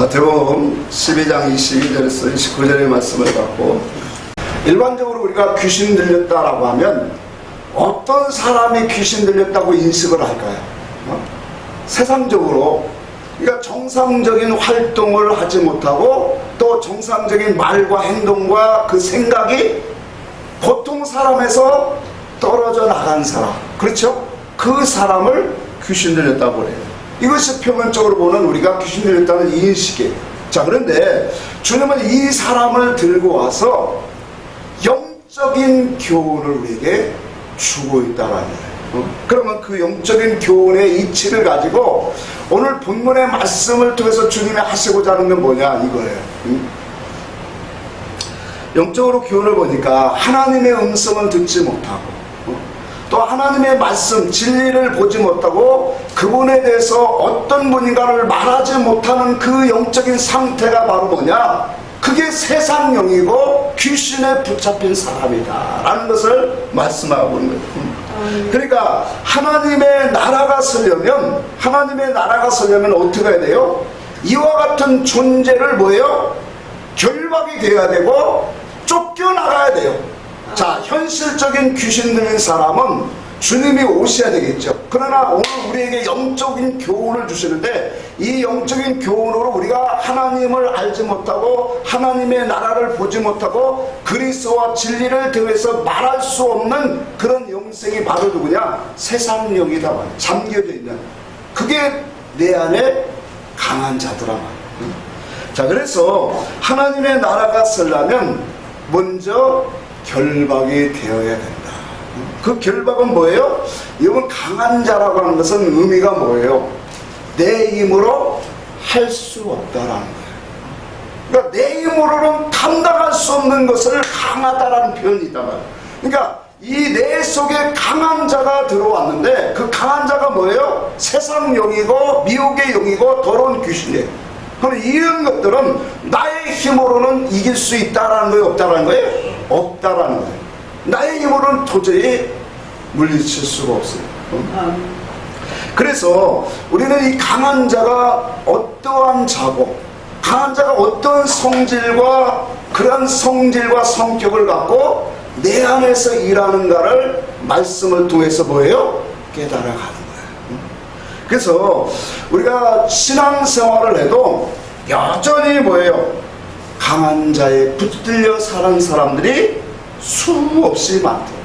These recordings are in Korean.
마태복음 12장 22절에서 29절의 말씀을 갖고, 일반적으로 우리가 귀신 들렸다라고 하면 어떤 사람이 귀신 들렸다고 인식을 할까요? 세상적으로, 그러니까 정상적인 활동을 하지 못하고 또 정상적인 말과 행동과 그 생각이 보통 사람에서 떨어져 나간 사람, 그렇죠? 그 사람을 귀신 들렸다고 해요. 이것이 표면적으로 보는 우리가 귀신 들렸다는 인식이에요. 자, 그런데 주님은 이 사람을 들고 와서 영적인 교훈을 우리에게 주고 있다는 거예요. 그러면 그 영적인 교훈의 이치를 가지고 오늘 본문의 말씀을 통해서 주님이 하시고자 하는 건 뭐냐 이거예요. 영적으로 교훈을 보니까 하나님의 음성을 듣지 못하고 또 하나님의 말씀, 진리를 보지 못하고 그분에 대해서 어떤 분인가를 말하지 못하는 그 영적인 상태가 바로 뭐냐? 그게 세상령이고 귀신에 붙잡힌 사람이다 라는 것을 말씀하고 있는 거예요. 그러니까 하나님의 나라가 서려면 어떻게 해야 돼요? 이와 같은 존재를 뭐예요? 결박이 되어야 되고 쫓겨나가야 돼요. 자, 현실적인 귀신 들린 사람은 주님이 오셔야 되겠죠. 그러나 오늘 우리에게 영적인 교훈을 주시는데 이 영적인 교훈으로 우리가 하나님을 알지 못하고 하나님의 나라를 보지 못하고 그리스도와 진리를 대해서 말할 수 없는 그런 영생이 바로 누구냐? 세상령이다. 잠겨져 있는. 그게 내 안에 강한 자더라. 자, 그래서 하나님의 나라가 서려면 먼저 결박이 되어야 된다. 그 결박은 뭐예요? 이건 강한 자라고 하는 것은 의미가 뭐예요? 내 힘으로 할 수 없다라는 거예요. 그러니까 내 힘으로는 감당할 수 없는 것을 강하다라는 표현이 있단 말이에요. 그러니까 이 내 속에 강한 자가 들어왔는데 그 강한 자가 뭐예요? 세상 영이고 미혹의 영이고 더러운 귀신이에요. 그럼 이런 것들은 나의 힘으로는 이길 수 있다라는 거예요? 없다라는 거예요? 없다라는 거예요. 나의 힘으로는 도저히 물리칠 수가 없어요. 그래서 우리는 이 강한 자가 어떠한 자고 강한 자가 어떤 성질과 그런 성질과 성격을 갖고 내 안에서 일하는가를 말씀을 통해서 뭐예요? 깨달아가는 거예요. 그래서 우리가 신앙생활을 해도 여전히 뭐예요? 강한 자에 붙들려 사는 사람들이 수없이 많대요.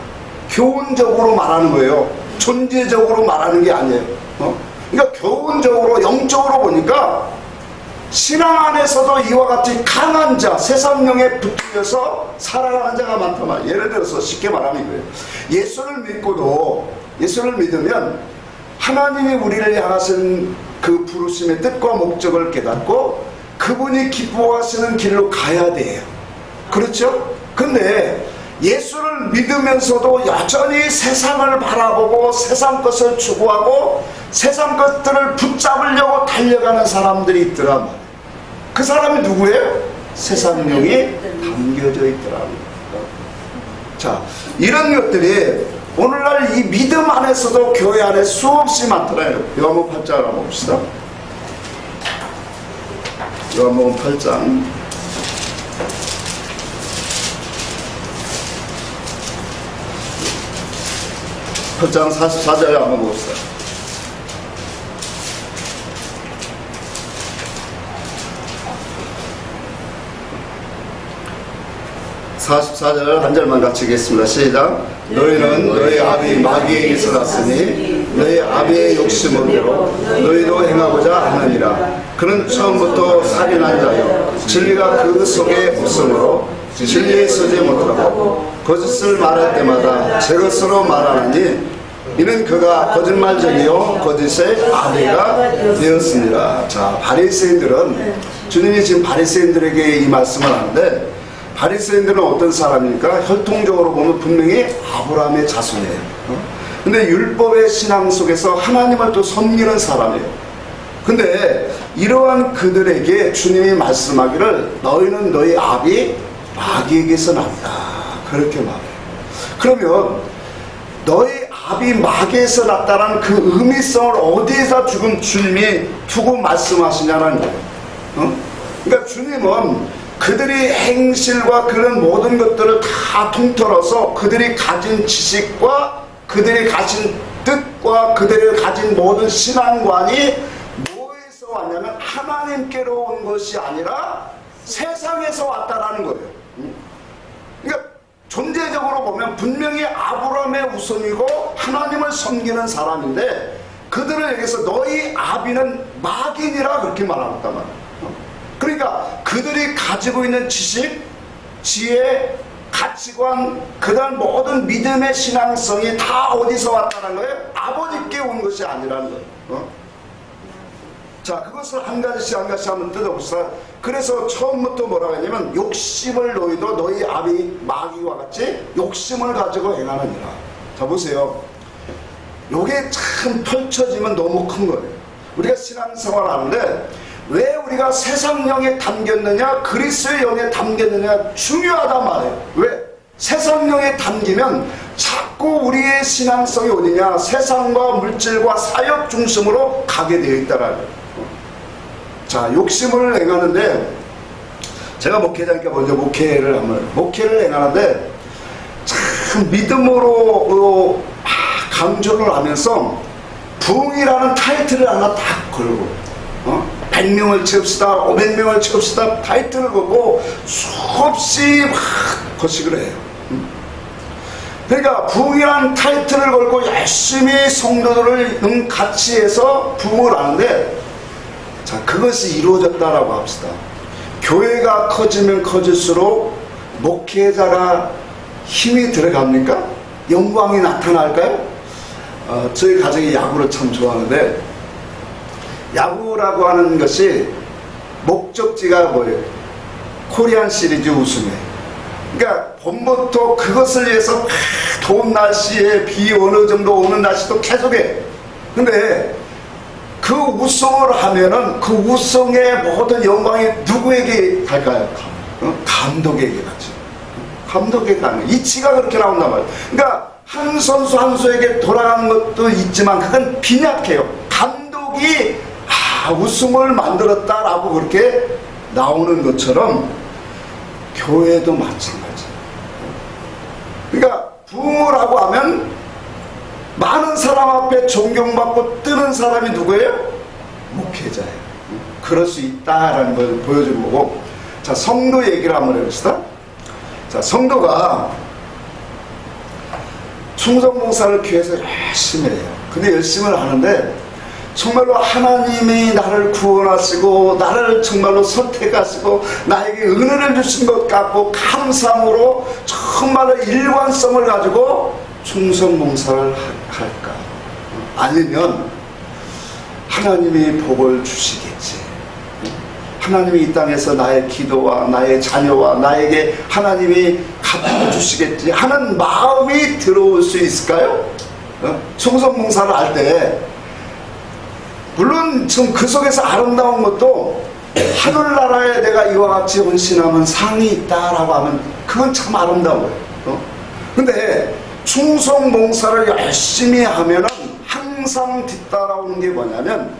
교훈적으로 말하는 거예요. 존재적으로 말하는 게 아니에요. 그러니까 교훈적으로 영적으로 보니까 신앙 안에서도 이와 같이 강한 자, 세상령에 붙들려서 살아가는 자가 많단 말이에요. 예를 들어서 쉽게 말하면 이거예요. 예수를 믿으면 하나님이 우리를 향하신 그 부르심의 뜻과 목적을 깨닫고 그분이 기뻐하시는 길로 가야 돼요. 그렇죠? 근데 예수를 믿으면서도 여전히 세상을 바라보고 세상 것을 추구하고 세상 것들을 붙잡으려고 달려가는 사람들이 있더라. 그 사람이 누구예요? 세상령이 담겨져 있더라. 자, 이런 것들이 오늘날 이 믿음 안에서도 교회 안에 수없이 많더라요. 요한복음 8장을 한번 봅시다. 요한복음 8장 8장 44절에 한번 봅시다. 한 절만 같이 읽겠습니다. 시작. 너희는 너희 아비 마귀에게서 났으니 너희 아비의 욕심으로 너희도 행하고자 하느니라. 그는 처음부터 살인한 자요 진리가 그 속에 없으므로 진리에 서지 못하고 거짓을 말할 때마다 제 것으로 말하느니 이는 그가 거짓말쟁이요 거짓의 아비가 되었습니다. 자, 바리새인들은 주님이 지금 바리새인들에게 이 말씀을 하는데 바리새인들은 어떤 사람입니까? 혈통적으로 보면 분명히 아브라함의 자손이에요. 근데 율법의 신앙 속에서 하나님을 또 섬기는 사람이에요. 근데 이러한 그들에게 주님이 말씀하기를 너희는 너희 아비 마귀에게서 났다. 그렇게 말해요. 그러면 너희 아비 마귀에서 났다는 그 의미성을 어디에다 지금 주님이 두고 말씀하시냐는 거예요. 그러니까 주님은 그들이 행실과 그런 모든 것들을 다 통틀어서 그들이 가진 지식과 그들이 가진 뜻과 그들이 가진 모든 신앙관이 뭐에서 왔냐면 하나님께로 온 것이 아니라 세상에서 왔다라는 거예요. 그러니까 존재적으로 보면 분명히 아브라함의 우선이고 하나님을 섬기는 사람인데 그들을 여기서 너희 아비는 마귀니라 그렇게 말하고 있단 말이에요. 그러니까 그들이 가지고 있는 지식, 지혜, 가치관, 그다음 모든 믿음의 신앙성이 다 어디서 왔다는 거예요? 아버지께 온 것이 아니라는 거예요. 자, 그것을 한 가지씩 한 가지씩 한번 뜯어봅시다. 그래서 처음부터 뭐라고 했냐면 욕심을 너희도 너희 아비 마귀와 같이 욕심을 가지고 행하느니라. 자, 보세요. 요게 참 펼쳐지면 너무 큰 거예요. 우리가 신앙생활 하는데 왜 우리가 세상령에 담겼느냐 그리스도의 영에 담겼느냐 중요하단 말이에요. 왜? 세상령에 담기면 자꾸 우리의 신앙성이 어디냐 세상과 물질과 사역 중심으로 가게 되어 있다라는 거예요. 자, 욕심을 행하는데 제가 목회자니까 먼저 목회를 행하는데 참 믿음으로 강조를 하면서 부흥이라는 타이틀을 하나 딱 걸고 100명을 채웁시다 500명을 채웁시다 타이틀을 걸고 수없이 막 거식을 해요. 그러니까 부흥이라는 타이틀을 걸고 열심히 성도들을 같이 해서 부흥을 하는데 자, 그것이 이루어졌다라고 합시다. 교회가 커지면 커질수록 목회자가 힘이 들어갑니까? 영광이 나타날까요? 저희 가족이 야구를 참 좋아하는데 야구라고 하는 것이 목적지가 뭐예요? 코리안 시리즈 우승에. 그러니까 봄부터 그것을 위해서 더운 날씨에 비 어느 정도 오는 날씨도 계속해. 근데 그 우승을 하면은 그 우승의 모든 영광이 누구에게 갈까요? 감독에게 가죠. 감독에게 가는 거예요. 이치가 그렇게 나온단 말이에요. 그러니까 한 선수 한 수에게 돌아가는 것도 있지만 그건 빈약해요. 감독이 우승을 만들었다라고 그렇게 나오는 것처럼 교회도 마찬가지예요. 그러니까 부흥을 하고 하면 많은 사람 앞에 존경받고 뜨는 사람이 누구예요? 목회자예요. 그럴 수 있다라는 걸 보여주는 거고. 자, 성도 얘기를 한번 해봅시다. 자, 성도가 충성봉사를 교회에서 열심히 해요. 근데 열심히 하는데 정말로 하나님이 나를 구원하시고 나를 정말로 선택하시고 나에게 은혜를 주신 것 같고 감사함으로 정말로 일관성을 가지고 충성봉사를 할까? 아니면 하나님이 복을 주시겠지. 하나님이 이 땅에서 나의 기도와 나의 자녀와 나에게 하나님이 갚아주시겠지 하는 마음이 들어올 수 있을까요? 충성봉사를 할 때 물론 지금 그 속에서 아름다운 것도 하늘나라에 내가 이와 같이 헌신하면 상이 있다라고 하면 그건 참 아름다운 거예요. 근데 충성봉사를 열심히 하면은 항상 뒤따라오는 게 뭐냐면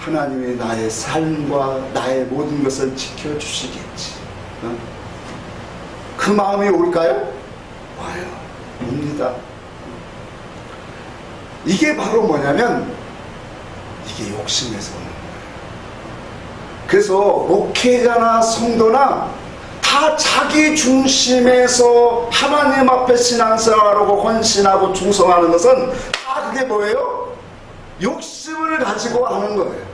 하나님이 나의 삶과 나의 모든 것을 지켜주시겠지. 그 마음이 올까요? 와요. 옵니다. 이게 바로 뭐냐면 이게 욕심에서 오는 거예요. 그래서 목회자나 성도나 다 자기 중심에서 하나님 앞에 신앙생활하고 헌신하고 충성하는 것은 다 그게 뭐예요? 욕심을 가지고 하는 거예요.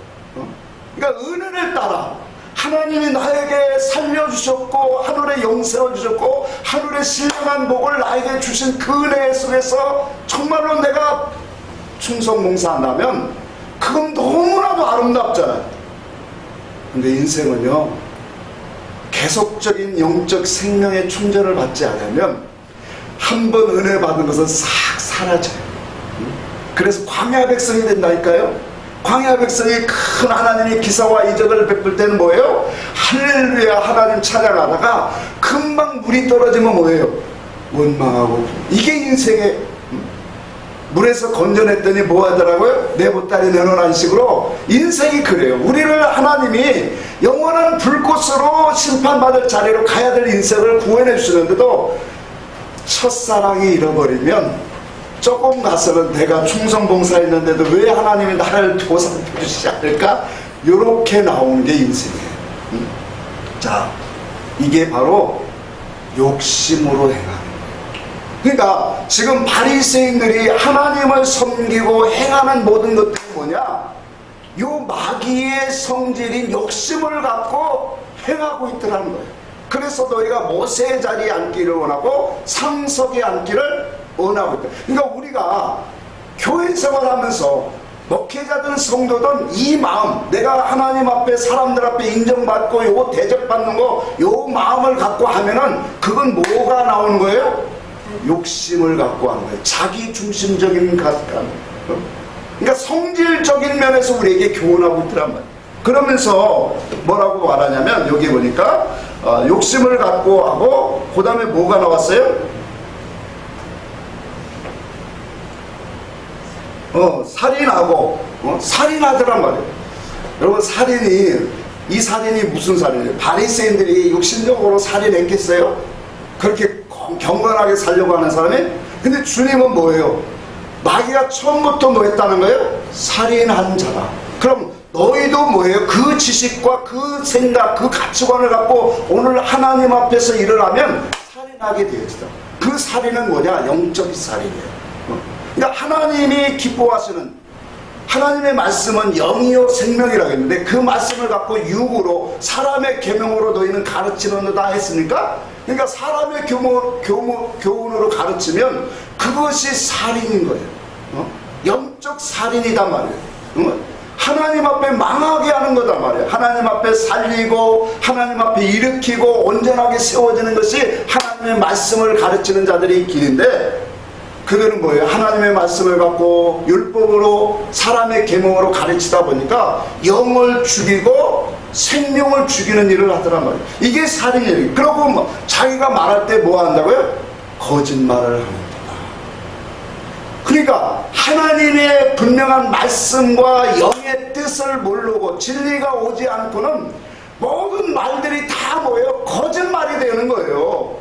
그러니까 은혜를 따라 하나님이 나에게 살려주셨고 하늘의 영생을 주셨고 하늘의 신령한 복을 나에게 주신 그 은혜 속에서 정말로 내가 충성봉사한다면 그건 너무나도 아름답잖아요. 근데 인생은요 계속적인 영적 생명의 충전을 받지 않으면 한 번 은혜 받은 것은 싹 사라져요. 그래서 광야 백성이 된다니까요. 광야 백성이 큰 하나님의 기사와 이적을 베풀 때는 뭐예요? 할렐루야 하나님 찬양하다가 금방 물이 떨어지면 뭐예요? 원망하고. 이게 인생의 물에서 건져냈더니 뭐 하더라고요? 내 보따리 내놓으라는 식으로 인생이 그래요. 우리를 하나님이 영원한 영원한 불꽃으로 심판받을 자리로 가야 될 인생을 구원해 주시는데도 첫사랑이 잃어버리면 조금 가서는 내가 충성봉사했는데도 왜 하나님이 나를 보살펴 주시지 않을까? 이렇게 나오는 게 인생이에요. 자, 이게 바로 욕심으로 행하는 거예요. 그러니까 지금 바리새인들이 하나님을 섬기고 행하는 모든 것들이 뭐냐? 요 마귀의 성질인 욕심을 갖고 행하고 있더라는 거예요. 그래서 너희가 모세의 자리에 앉기를 원하고 상석에 앉기를 원하고 있다. 그러니까 우리가 교회 생활하면서 목회자든 성도든 이 마음, 내가 하나님 앞에 사람들 앞에 인정받고 요거 대접받는 거 요 마음을 갖고 하면은 그건 뭐가 나오는 거예요? 욕심을 갖고 하는 거예요. 자기 중심적인 가득함. 그러니까 성질적인 면에서 우리에게 교훈하고 있더란 말이에요. 그러면서 뭐라고 말하냐면 여기 보니까 욕심을 갖고 하고 그 다음에 뭐가 나왔어요? 살인하고 살인하더란 말이에요. 여러분 이 살인이 무슨 살인이에요? 바리새인들이 육신적으로 살인했겠어요? 그렇게 경건하게 살려고 하는 사람이? 근데 주님은 뭐예요? 마귀가 처음부터 뭐 했다는 거예요? 살인한 자다. 그럼 너희도 뭐예요? 그 지식과 그 생각, 그 가치관을 갖고 오늘 하나님 앞에서 일을 하면 살인하게 되어지다. 그 살인은 뭐냐? 영적인 살인이에요. 그러니까 하나님이 기뻐하시는 하나님의 말씀은 영이요 생명이라고 했는데 그 말씀을 갖고 육으로 사람의 계명으로 너희는 가르치는다 했으니까, 그러니까 사람의 교훈으로 가르치면 그것이 살인인 거예요. 영적 살인이단 말이에요. 하나님 앞에 망하게 하는 거단 말이에요. 하나님 앞에 살리고 하나님 앞에 일으키고 온전하게 세워지는 것이 하나님의 말씀을 가르치는 자들의 길인데, 그들은 뭐예요? 하나님의 말씀을 갖고 율법으로 사람의 계명으로 가르치다 보니까 영을 죽이고 생명을 죽이는 일을 하더란 말이에요. 이게 살인이에요. 그러고 뭐 자기가 말할 때 뭐 한다고요? 거짓말을 하는 거다. 그러니까 하나님의 분명한 말씀과 영의 뜻을 모르고 진리가 오지 않고는 모든 말들이 다 뭐예요? 거짓말이 되는 거예요.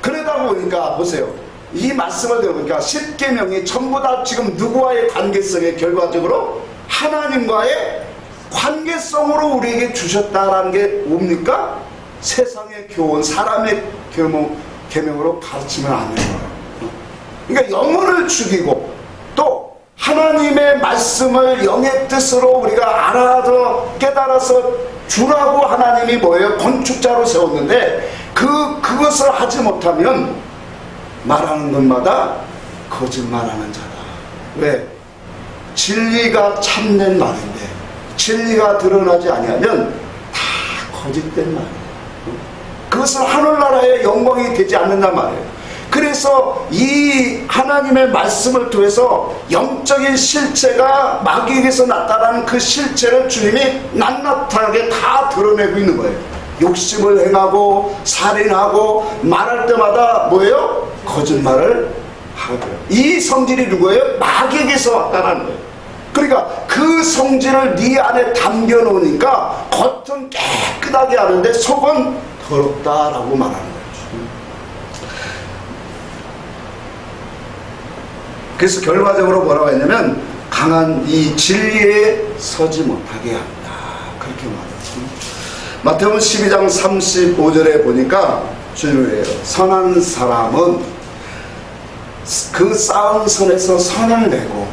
그러다 보니까 보세요. 이 말씀을 들어보니까 10계명이 전부 다 지금 누구와의 관계성에 결과적으로 하나님과의 관계성으로 우리에게 주셨다라는 게 뭡니까? 세상의 교훈, 사람의 계명으로 가르치면 안 되는 거예요. 그러니까 영혼을 죽이고 또 하나님의 말씀을 영의 뜻으로 우리가 알아서 깨달아서 주라고 하나님이 뭐예요? 건축자로 세웠는데 그것을 하지 못하면 말하는 것마다 거짓말하는 자다. 왜? 진리가 참된 말인데 진리가 드러나지 아니하면 다 거짓된 말이에요. 그것은 하늘나라의 영광이 되지 않는단 말이에요. 그래서 이 하나님의 말씀을 통해서 영적인 실체가 마귀에게서 나타나는 그 실체를 주님이 낱낱하게 다 드러내고 있는 거예요. 욕심을 행하고 살인하고 말할 때마다 뭐예요? 거짓말을 하고요. 이 성질이 누구예요? 마귀에게서 왔다는 거예요. 그러니까 그 성질을 네 안에 담겨 놓으니까 겉은 깨끗하게 하는데 속은 더럽다라고 말하는 거예요. 그래서 결과적으로 뭐라고 했냐면 강한 이 진리에 서지 못하게 한다. 그렇게 말해요. 마태복음 12장 35절에 보니까 주님이에요. 선한 사람은 그 쌓은 선에서 선을 내고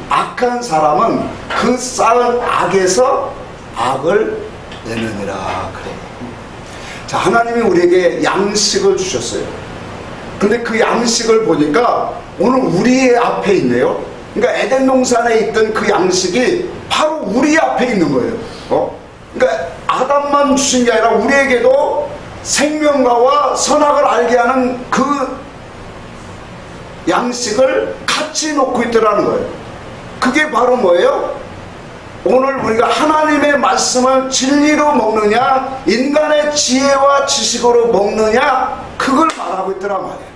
악한 사람은 그 쌓은 악에서 악을 내느니라 그래요. 자, 하나님이 우리에게 양식을 주셨어요. 근데 그 양식을 보니까 오늘 우리 앞에 있네요. 그러니까 에덴 동산에 있던 그 양식이 바로 우리 앞에 있는 거예요. 그러니까 아담만 주신 게 아니라 우리에게도 생명과와 선악을 알게 하는 그 양식을 같이 놓고 있더라는 거예요. 그게 바로 뭐예요? 오늘 우리가 하나님의 말씀을 진리로 먹느냐 인간의 지혜와 지식으로 먹느냐 그걸 말하고 있더란 말이에요.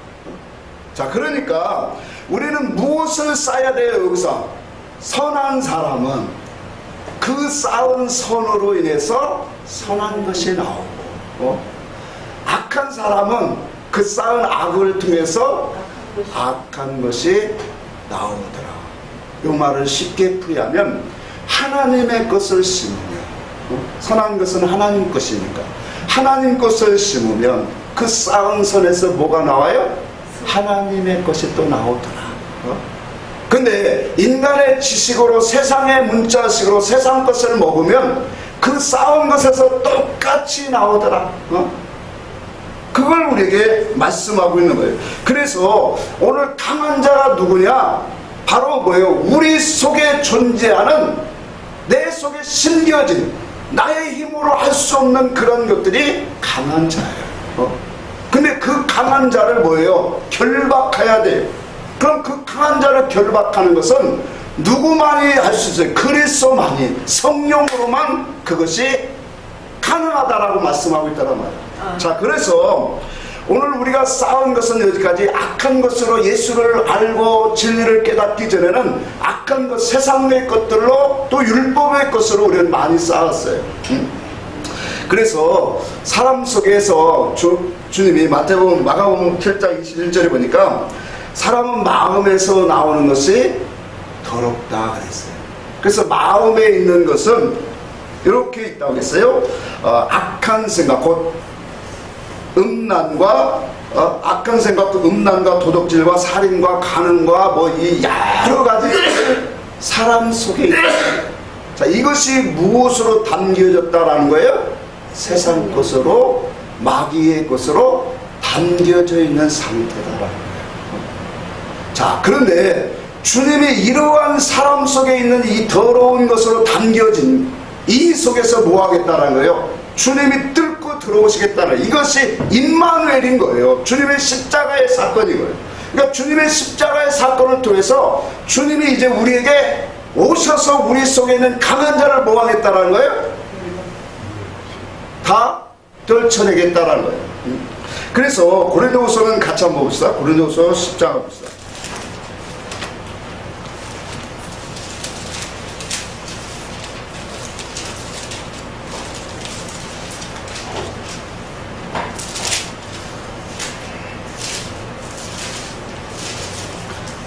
자, 그러니까 우리는 무엇을 쌓아야 돼요? 여기서 선한 사람은 그 쌓은 선으로 인해서 선한 것이 나오고, 악한 사람은 그 쌓은 악을 통해서 악한 것이 나오더라. 이 말을 쉽게 풀이하면 하나님의 것을 심으면, 선한 것은 하나님 것이니까 하나님 것을 심으면 그 쌓은 선에서 뭐가 나와요? 하나님의 것이 또 나오더라. 근데 인간의 지식으로, 세상의 문자식으로 세상 것을 먹으면 그 쌓은 것에서 똑같이 나오더라. 그걸 우리에게 말씀하고 있는 거예요. 그래서 오늘 강한 자가 누구냐? 바로 뭐예요? 우리 속에 존재하는, 내 속에 심겨진, 나의 힘으로 할 수 없는 그런 것들이 강한 자예요. 근데 그 강한 자를 뭐예요? 결박해야 돼요. 그럼 그 강한 자를 결박하는 것은 누구만이 할 수 있어요? 그리스도만이, 성령으로만 그것이 가능하다라고 말씀하고 있다는 말이에요. 자, 그래서 오늘 우리가 쌓은 것은 여기까지. 악한 것으로 예수를 알고 진리를 깨닫기 전에는 악한 것, 세상의 것들로 또 율법의 것으로 우리는 많이 쌓았어요. 그래서 사람 속에서 주님이 마태복음, 마가복음 7장 21절에 보니까 사람은 마음에서 나오는 것이 더럽다 그랬어요. 그래서 마음에 있는 것은 이렇게 있다고 했어요. 악한 생각, 곧 음란과 악한 생각도 음란과 도덕질과 살인과 간음과 뭐 이 여러 가지 사람 속에 있다. 자, 이것이 무엇으로 담겨졌다라는 거예요? 세상 것으로, 마귀의 것으로 담겨져 있는 상태다라는 거예요. 자, 그런데 주님이 이러한 사람 속에 있는 이 더러운 것으로 담겨진 이 속에서 뭐 하겠다는 거예요? 주님이 뚫고 들어오시겠다는, 이것이 임마누엘인 거예요. 주님의 십자가의 사건인 거예요. 그러니까 주님의 십자가의 사건을 통해서 주님이 이제 우리에게 오셔서 우리 속에 있는 강한 자를 뭐 하겠다는 거예요? 다 떨쳐내겠다는 거예요. 그래서 고린도후서는 같이 한번 봅시다. 고린도후서 10장 봅시다.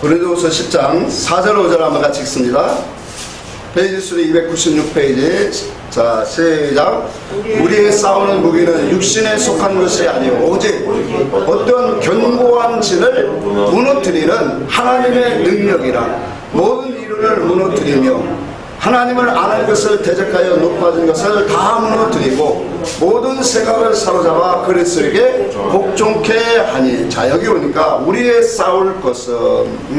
고린도후서 10장 4절 5절 한번 같이 읽습니다. 페이지 수는 296페이지. 자, 시작. 우리의 싸우는 무기는 육신에 속한 것이 아니요 오직 어떤 견고한 진을 무너뜨리는 하나님의 능력이라. 모든 이론을 무너뜨리며 하나님을 아는 것을 대적하여 높아진 것을 다 무너뜨리고 모든 생각을 사로잡아 그리스도에게 복종케 하니. 자, 여기 오니까 우리의 싸울 것은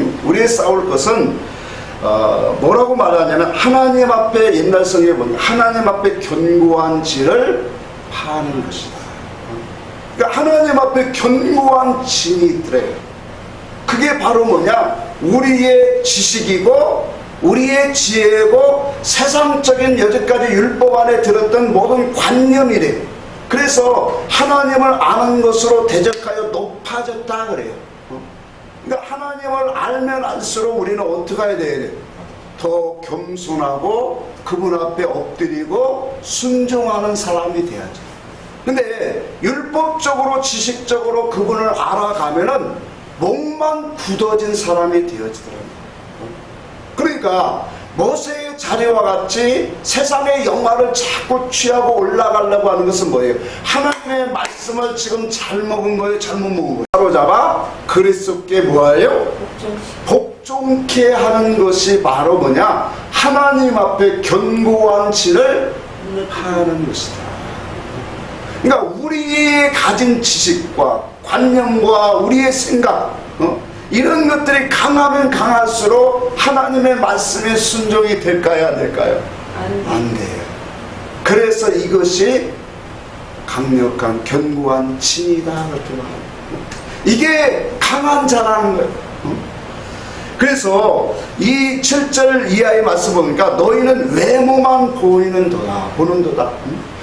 뭐라고 말하냐면 하나님 앞에, 옛날 성경에 보면 하나님 앞에 견고한 진을 파는 것이다. 그러니까 하나님 앞에 견고한 진이 있더래요. 그게 바로 뭐냐? 우리의 지식이고 우리의 지혜고 세상적인 여태까지 율법 안에 들었던 모든 관념이래. 그래서 하나님을 아는 것으로 대적하여 높아졌다 그래요. 그러니까 하나님을 알면 알수록 우리는 어떻게 해야 돼요? 더 겸손하고 그분 앞에 엎드리고 순종하는 사람이 돼야죠. 근데 율법적으로, 지식적으로 그분을 알아가면은 목만 굳어진 사람이 되어지더라고요. 그러니까 모세의 자리와 같이 세상의 영화를 자꾸 취하고 올라가려고 하는 것은 뭐예요? 하나님의 말씀을 지금 잘 먹은 거예요? 잘못 먹은 거예요? 사로잡아 그리스도께 뭐예요? 복종케 하는 것이 바로 뭐냐? 하나님 앞에 견고한 진을 하는 것이다. 그러니까 우리의 가진 지식과 관념과 우리의 생각, 이런 것들이 강하면 강할수록 하나님의 말씀에 순종이 될까요? 안 될까요? 안 돼요. 그래서 이것이 강력한 견고한 진이다. 이게 강한 자라는 거예요. 그래서 이 7절 이하의 말씀 보니까 너희는 외모만 보는 도다.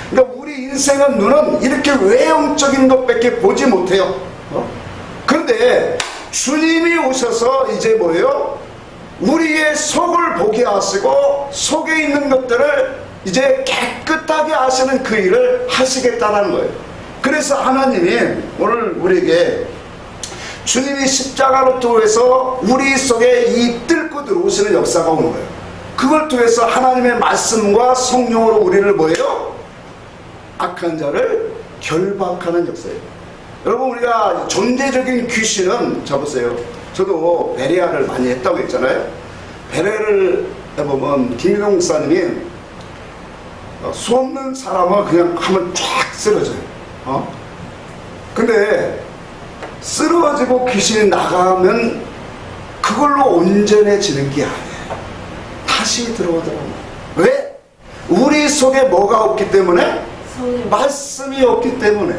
그러니까 우리 인생은 눈은 이렇게 외형적인 것밖에 보지 못해요. 그런데 주님이 오셔서 이제 뭐예요? 우리의 속을 보게 하시고 속에 있는 것들을 이제 깨끗하게 하시는 그 일을 하시겠다는 거예요. 그래서 하나님이 오늘 우리에게 주님이 십자가로 통해서 우리 속에 이 뚫고 들어오시는 역사가 오는 거예요. 그걸 통해서 하나님의 말씀과 성령으로 우리를 뭐예요? 악한 자를 결박하는 역사예요. 여러분, 우리가 존재적인 귀신은 잡으세요. 저도 베레아를 많이 했다고 했잖아요. 베레아를 해보면 김일동 목사님이 수 없는 사람을 그냥 하면 쫙 쓰러져요. 근데 쓰러지고 귀신이 나가면 그걸로 온전해지는 게 아니에요. 다시 들어오더라고요. 왜? 우리 속에 뭐가 없기 때문에? 말씀이 없기 때문에,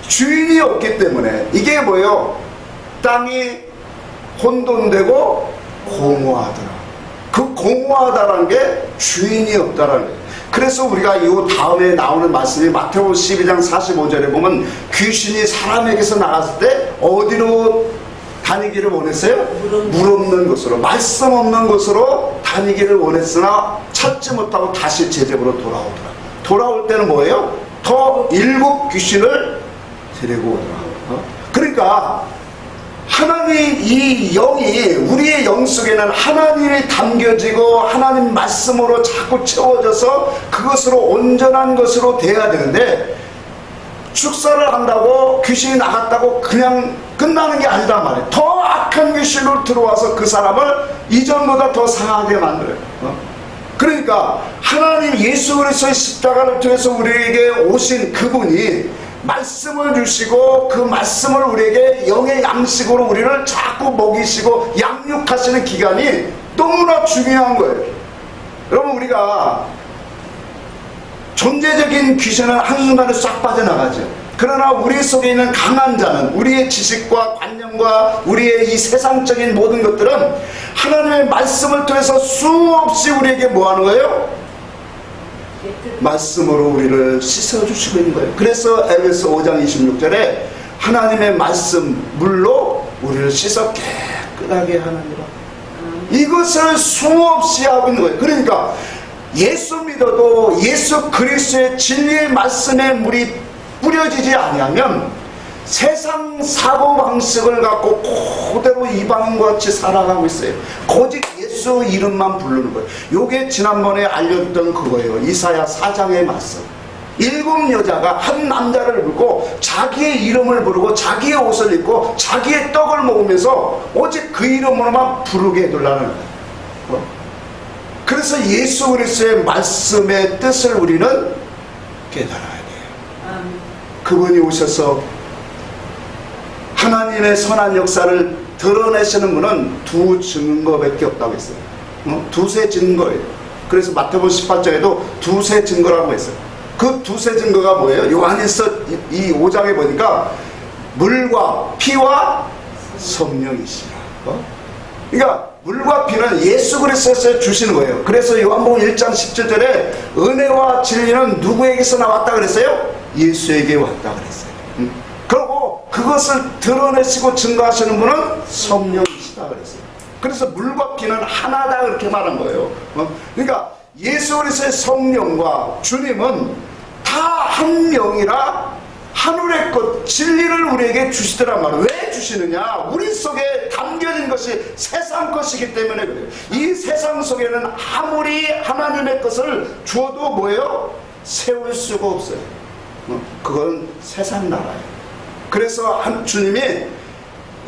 주인이 없기 때문에. 이게 뭐예요? 땅이 혼돈되고 공허하더라. 그 공허하다라는 게 주인이 없다라는 거예요. 그래서 우리가 이 다음에 나오는 말씀이 마태복음 12장 45절에 보면 귀신이 사람에게서 나갔을 때 어디로 다니기를 원했어요? 물 없는 곳으로, 말씀 없는 곳으로 다니기를 원했으나 찾지 못하고 다시 제자로 돌아오더라. 돌아올 때는 뭐예요? 더 7 귀신을 데리고 오더라. 그러니까 하나님, 이 영이, 우리의 영 속에는 하나님이 담겨지고 하나님 말씀으로 자꾸 채워져서 그것으로 온전한 것으로 돼야 되는데, 축사를 한다고 귀신이 나갔다고 그냥 끝나는 게 아니란 말이에요. 더 악한 귀신으로 들어와서 그 사람을 이전보다 더 상하게 만들어요. 그러니까 하나님 예수 그리스도의 십자가를 통해서 우리에게 오신 그분이 말씀을 주시고 그 말씀을 우리에게 영의 양식으로 우리를 자꾸 먹이시고 양육하시는 기간이 너무나 중요한 거예요. 여러분, 우리가 존재적인 귀신은 한순간에 싹 빠져나가죠. 그러나 우리 속에 있는 강한 자는, 우리의 지식과 관념과 우리의 이 세상적인 모든 것들은 하나님의 말씀을 통해서 수없이 우리에게 뭐 하는 거예요? 말씀으로 우리를 씻어주시고 있는 거예요. 그래서 에베소 5장 26절에 하나님의 말씀 물로 우리를 씻어 깨끗하게 하느니라. 이것을 수없이 하고 있는 거예요. 그러니까 예수 믿어도 예수 그리스도의 진리의 말씀에 물이 뿌려지지 아니하면 세상 사고방식을 갖고 그대로 이방인과 같이 살아가고 있어요. 오직 예수 이름만 부르는 거예요. 요게 지난번에 알려줬던 그거예요. 이사야 4장의 말씀. 7 여자가 한 남자를 부르고 자기의 이름을 부르고 자기의 옷을 입고 자기의 떡을 먹으면서 오직 그 이름으로만 부르게 해달라는 거예요. 그래서 예수 그리스도의 말씀의 뜻을 우리는 깨달아야 돼요. 그분이 오셔서 하나님의 선한 역사를 드러내시는 분은 2 증거밖에 없다고 했어요. 2세 증거예요. 그래서 마태복음 18장에도 2세 증거라고 했어요. 그 2세 증거가 뭐예요? 요한일서 이 5장에 보니까 물과 피와 성령이시라. 그러니까 물과 피는 예수 그리스도에서 주시는 거예요. 그래서 요한복음 1장 17절에 은혜와 진리는 누구에게서 나왔다 그랬어요? 예수에게 왔다 그랬어요. 그리고 그것을 드러내시고 증거하시는 분은 성령이시다 그랬어요. 그래서 물과 피는 하나다 그렇게 말한 거예요. 그러니까 예수 그리스도의 성령과 주님은 다 한 명이라 하늘의 것 진리를 우리에게 주시더란 말이에요. 왜 주시느냐? 우리 속에 담겨진 것이 세상 것이기 때문에 그래요. 이 세상 속에는 아무리 하나님의 것을 주어도 뭐예요? 세울 수가 없어요. 그건 세상 나라예요. 그래서 주님이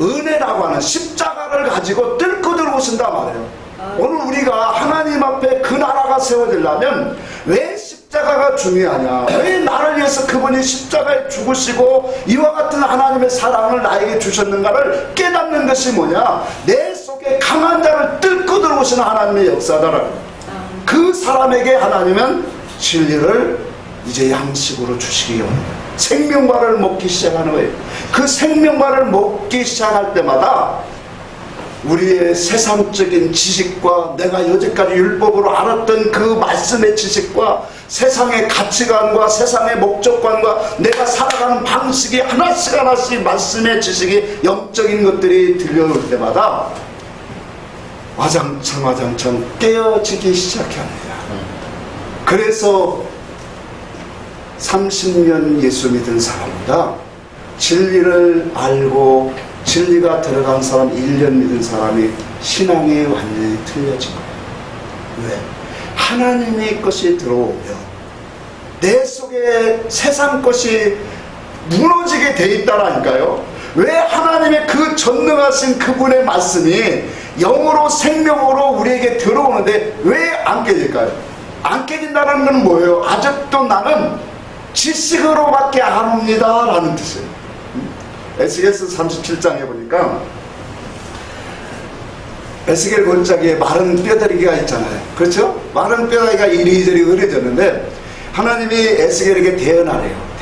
은혜라고 하는 십자가를 가지고 뚫고 들어오신단 말이에요. 오늘 우리가 하나님 앞에 그 나라가 세워지려면 왜 십자가가 중요하냐? 왜 나를 위해서 그분이 십자가에 죽으시고 이와 같은 하나님의 사랑을 나에게 주셨는가를 깨닫는 것이 뭐냐? 내 속에 강한 자를 뚫고 들어오시는 하나님의 역사다라는 거예요. 그 사람에게 하나님은 진리를 이제 양식으로 주시기 원합니다. 생명과를 먹기 시작하는 거예요. 그 생명과를 먹기 시작할 때마다 우리의 세상적인 지식과 내가 여태까지 율법으로 알았던 그 말씀의 지식과 세상의 가치관과 세상의 목적관과 내가 살아가는 방식이 하나씩 말씀의 지식이 영적인 것들이 들려올 때마다 와장창 깨어지기 시작합니다. 그래서 30년 예수 믿은 사람보다 진리를 알고 진리가 들어간 사람, 1년 믿은 사람이 신앙이 완전히 틀려진 거예요. 왜? 하나님의 것이 들어오면 내 속에 세상 것이 무너지게 돼 있다라니까요. 왜 하나님의 그 전능하신 그분의 말씀이 영으로 생명으로 우리에게 들어오는데 왜 안 깨질까요? 안 깨진다는 건 뭐예요? 아직도 나는 지식으로밖에 안 옵니다 라는 뜻이에요. 에스겔서 37장에 보니까 에스겔 본짝에 마른 뼈다귀가 있잖아요. 그렇죠? 마른 뼈다귀가 이리저리 으려졌는데 하나님이 에스겔에게 대언하래요.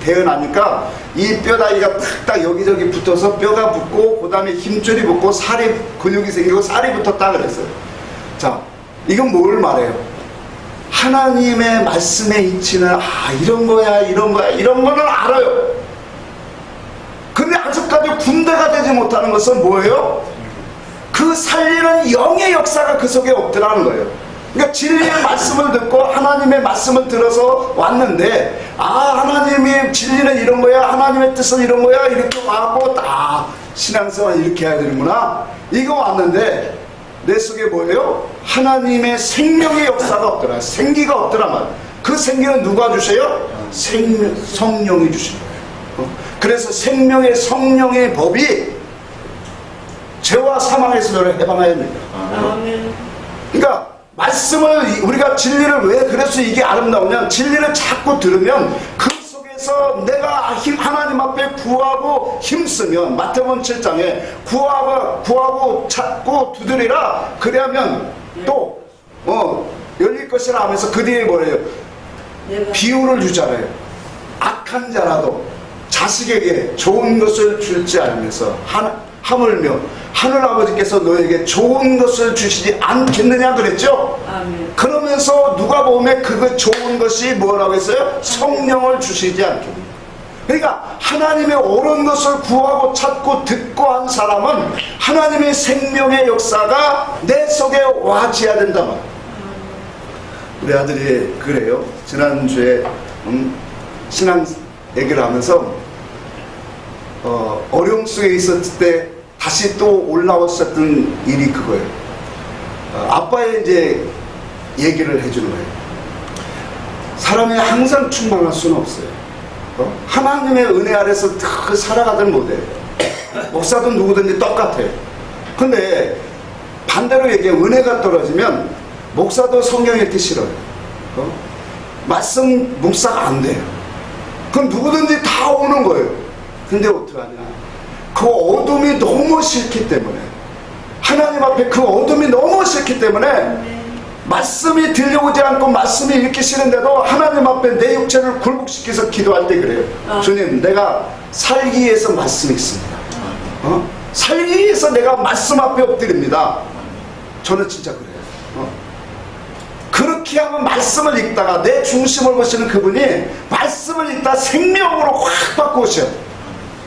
대언하니까 이 뼈다귀가 딱 여기저기 붙어서 뼈가 붙고 그 다음에 힘줄이 붙고 살이 근육이 생기고 살이 붙었다 그랬어요. 자, 이건 뭘 말해요? 하나님의 말씀의 이치는 이런 거야 이런 거는 알아요. 근데 아직까지 군대가 되지 못하는 것은 뭐예요? 그 살리는 영의 역사가 그 속에 없더라는 거예요. 그러니까 진리의 말씀을 듣고 하나님의 말씀을 들어서 왔는데 하나님의 진리는 이런 거야, 하나님의 뜻은 이런 거야, 이렇게 와갖고 신앙생활 이렇게 해야 되는구나 이거 왔는데 내 속에 뭐예요? 하나님의 생명의 역사가 없더라. 생기가 없더라 말. 그 생기는 누가 주세요? 성령이 주시는 거예요. 그래서 생명의 성령의 법이 죄와 사망에서 너를 해방해야 됩니다. 그러니까 말씀을 우리가 진리를 왜 그래서 이게 아름다우냐면 진리를 자꾸 들으면 그 속에서 내가 하나님 앞에 구하고 힘쓰면 마태복음 7장에 구하고 찾고 두드리라 그래야면 또 열릴 것이라 하면서 그 뒤에 뭐래요? 비유를 주잖아요. 악한 자라도 자식에게 좋은 것을 줄지 않으면서 하물며 하늘아버지께서 너에게 좋은 것을 주시지 않겠느냐 그랬죠? 아멘. 그러면서 누가복음에 그 좋은 것이 뭐라고 했어요? 성령을 주시지 않겠느냐. 그러니까 하나님의 옳은 것을 구하고 찾고 듣고 한 사람은 하나님의 생명의 역사가 내 속에 와지어야 된다 말이에요. 우리 아들이 그래요. 지난주에 신앙 얘기를 하면서 어려움 속에 있었을 때 다시 또 올라왔었던 일이 그거예요. 아빠의 이제 얘기를 해주는 거예요. 사람이 항상 충만할 수는 없어요. 하나님의 은혜 아래서 살아가든 못해요. 목사도 누구든지 똑같아요. 근데 반대로 얘기해 은혜가 떨어지면 목사도 성경 읽기 싫어요. 말씀 묵사가 안 돼요. 그럼 누구든지 다 오는 거예요. 근데 어떡하냐? 그 어둠이 너무 싫기 때문에 하나님 앞에 그 어둠이 너무 싫기 때문에 말씀이 들려오지 않고 말씀이 읽기 싫은데도 하나님 앞에 내 육체를 굴복시켜서 기도할 때 그래요. 주님, 내가 살기 위해서 말씀이 있습니다. 살기 위해서 내가 말씀 앞에 엎드립니다. 저는 진짜 그래요. 그렇게 하면 말씀을 읽다가 내 중심을 보시는 그분이 말씀을 읽다 생명으로 확 바꾸셔.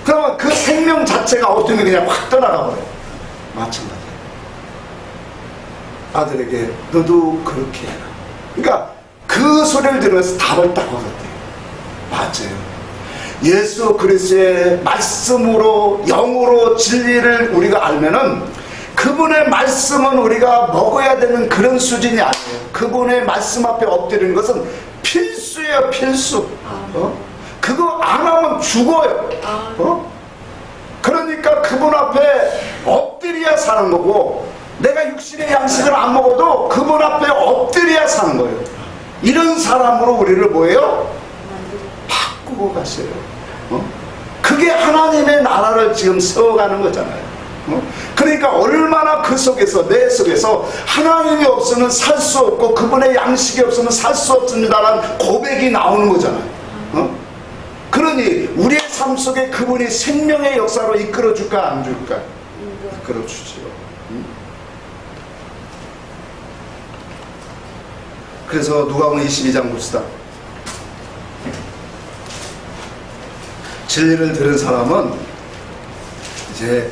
그러면 그 생명 자체가 어둠이 그냥 확 떠나가 버려요. 마찬가지예요. 아들에게 너도 그렇게 해라. 그러니까 그 소리를 들으면서 답을 딱 얻었대요. 맞아요. 예수 그리스도의 말씀으로 영으로 진리를 우리가 알면은 그분의 말씀은 우리가 먹어야 되는 그런 수준이 아니에요. 그분의 말씀 앞에 엎드리는 것은 필수예요. 필수. 그거 안 하면 죽어요. 그러니까 그분 앞에 엎드려야 사는 거고 내가 육신의 양식을 안 먹어도 그분 앞에 엎드려야 사는 거예요. 이런 사람으로 우리를 뭐예요? 바꾸고 가세요. 그게 하나님의 나라를 지금 세워가는 거잖아요. 그러니까 얼마나 그 속에서 내 속에서 하나님이 없으면 살 수 없고 그분의 양식이 없으면 살 수 없습니다라는 고백이 나오는 거잖아요. 그러니 우리의 삶 속에 그분이 생명의 역사로 이끌어 줄까 안 줄까? 이끌어 주지요. 그래서 누가복음 22장 봅시다. 진리를 들은 사람은 이제